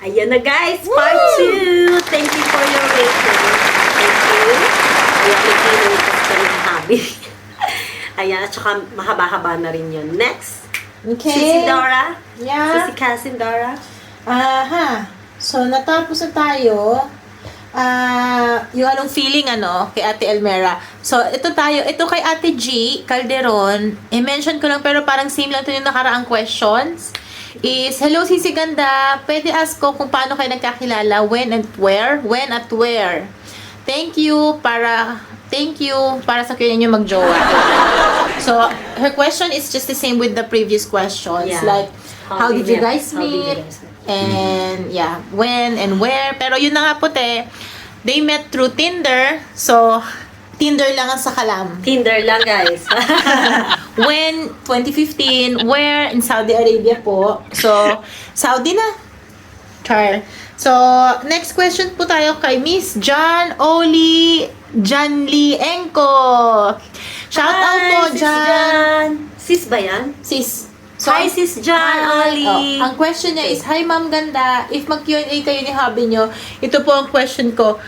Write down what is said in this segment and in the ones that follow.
Ayan na guys, part 2. Thank you for your waiting. Thank you. Ayan, nag-inutos ka rin ang hobby. Ayan, at saka mahaba-haba na rin yun. Next, Okay. Sisi Dora. Yeah. Sisi Cousin Dora. So, natapos na tayo. Yung anong feeling, kay Ate Elmera. So, ito kay Ate G. Calderon. I-mention ko lang, pero parang same lang ito yung nakaraang questions. Is, hello Sisi Ganda, pwede ask ko kung paano kayo nagkakilala, when and where? When at where? Thank you para sa kayo ninyo magjowa. So, her question is just the same with the previous questions. Yeah. Like, how did you guys How did you meet? guys meet? And, yeah, when and where. Pero yun na nga po, they met through Tinder. So, Tinder lang ang sakalam. Tinder lang guys. When? 2015. Where? In Saudi Arabia po. So, Saudi na. Char. So, next question po tayo kay Miss John Oli Janli Enko. Shout out po, Sis John. Jan. Sis ba yan? Sis. Hi, Sis John Oli. Ang question niya is, Hi Ma'am Ganda, if mag-Q&A kayo ni hubby nyo, ito po ang question ko.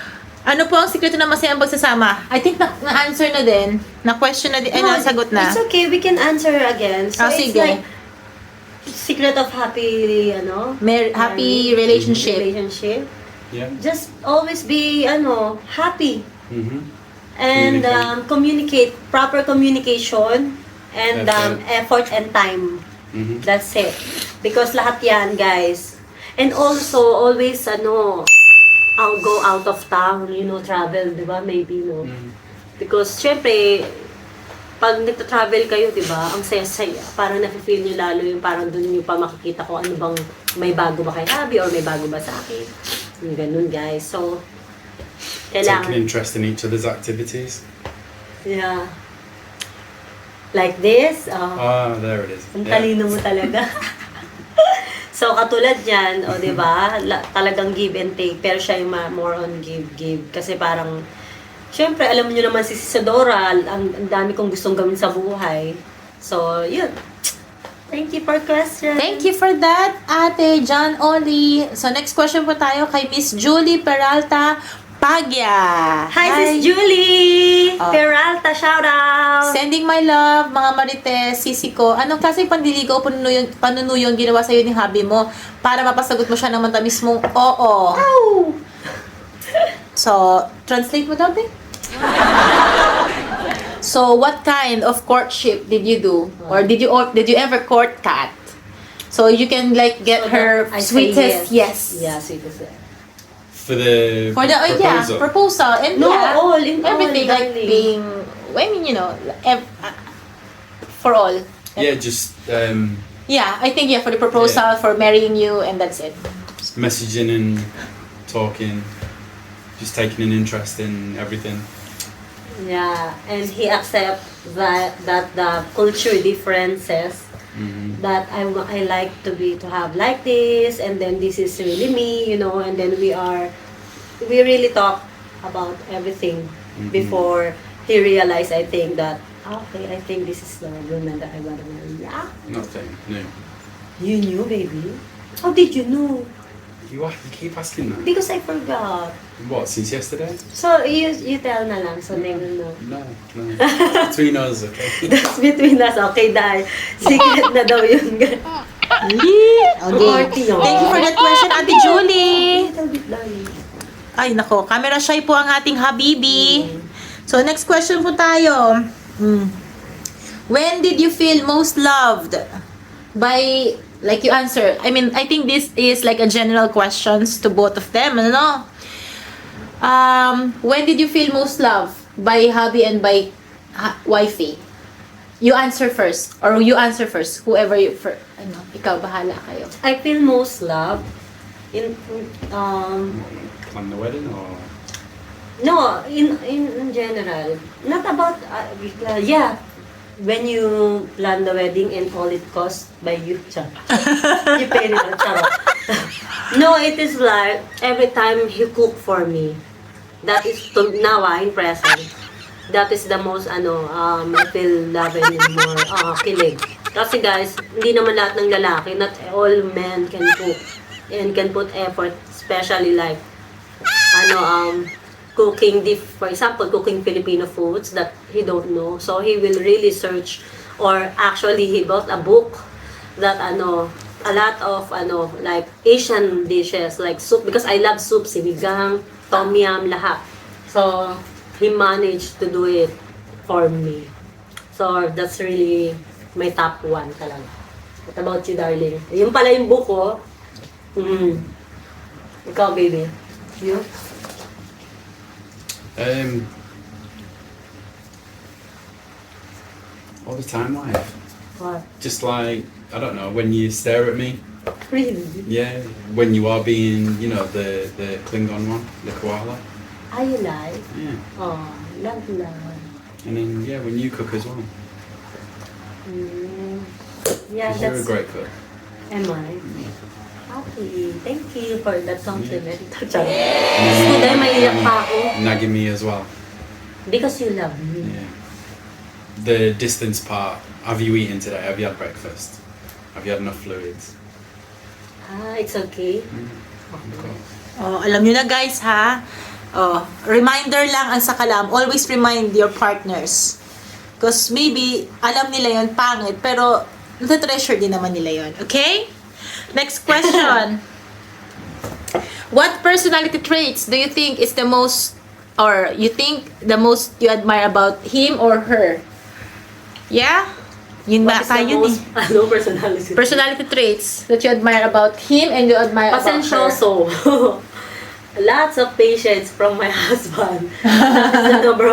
Ano po ang sikreto ng masayang pagsasama? I think na-answer na din. Na-question na din. No, nasagot na. It's okay, we can answer again. So, it's Sige. like, secret of happy, Happy relationship. relationship. Yeah. Just always be, happy. Mm-hmm. And communicate, proper communication, and effort and time. Mm-hmm. That's it. Because lahat yan, guys. And also, always, I'll go out of town, travel, di ba? Maybe, no? Mm-hmm. Because, syempre, pag nagta-travel kayo, di ba, ang saya-saya, parang nafe-feel nyo lalo yung parang dun nyo pa makikita ko ano bang may bago ba kay hubby or may bago ba sa akin. Yung ganun, guys. So, Taking kailangan, interest in each other's activities. yeah. Like this, There it is. ang talino mo talaga. So, katulad yan, o, di ba, talagang give and take, pero siya yung more on give. Kasi parang, syempre, alam niyo naman si Isadora, ang dami kong gustong gawin sa buhay. So, yun. Thank you for question. Thank you for that, Ate John Oli. So, next question po tayo kay Miss Julie Peralta Pagya. Hi, Sis Julie! Peralta, shout out! Sending my love, mga marites, sisi ko. Anong klaseng pandiligaw panunuyong ginawa sa'yo ni hubby mo para mapasagot mo siya ng matamis mong oo? Ow! So, translate mo daw, babe? So, what kind of courtship did you do? Or did you ever court Kat? So, you can like get her I say sweetest yes. Yeah, sweetest yes. For the proposal. Proposal. And No, yeah, all, in all, everything like darling. being, I mean, for all. Yeah, just Yeah, I think for the proposal, for marrying you, and that's it. messaging and talking, just taking an interest in everything. Yeah, and he accept that the culture differences. Mm-hmm. That I like to have like this, and then this is really me, and then we really talk about everything before he realized, I think, that okay, I think this is the woman that I want to marry. Yeah, Nothing new. you knew, baby. How did you know? You keep asking that. Because I forgot. What, since yesterday? So you tell na lang, so they will know. No. Between us, okay? That's between us. Okay, dahil secret na daw yun. Okay. Thank you for that question, Ate Julie. Little bit, darling. Ay, nako. Camera shy po ang ating habibi. So, next question po tayo. When did you feel most loved? By, like you answer. I mean, I think this is like a general questions to both of them, ano? When did you feel most loved? By hubby and by wifey? You answer first. Or you answer first. Whoever you, ikaw, bahala kayo. I feel most loved in Plan the wedding or? no, in general. Not about yeah. When you plan the wedding and all it cost by you, you pay it, charot. No, it is like every time he cook for me. That is now in present. That is the most I feel love and more kilig. Kasi guys, hindi naman lahat ng lalaki, not all men can cook. and can put effort, especially like cooking for example, cooking Filipino foods that he don't know. So he will really search, or actually he bought a book that a lot of like Asian dishes like soup, because I love soup, sinigang, tom yum, lahat. So he managed to do it for me. So that's really my top one talaga. What about you, darling? Yung pala yung book ko. Ikaw, baby. You? All the time, life. What? Just like, I don't know, when you stare at me. Really? Yeah, when you are being, the Klingon one, the koala. Are you like? Yeah. Oh, love. And then, yeah, when you cook as well. Yeah, 'Cause you're a that's... great cook. Am I? Happy. Thank you for that compliment. And Good, ay maiyak pa ako. nagging me as well. Because you love me. Yeah. The distance part. Have you eaten today? Have you had breakfast? Have you had enough fluids? It's okay. Okay. Oh, alam nyo na guys ha. Oh, reminder lang ang sakalam. Always remind your partners. Because maybe alam nila yon pangit, pero treasure din naman nila yon. Okay? Next question. What personality traits do you think is the most, or you think the most you admire about him or her? Yeah? Yun ba What is the tayo most, personality? Personality traits that you admire about him and you admire about her. Pasensyoso. Lots of patience from my husband. That is the number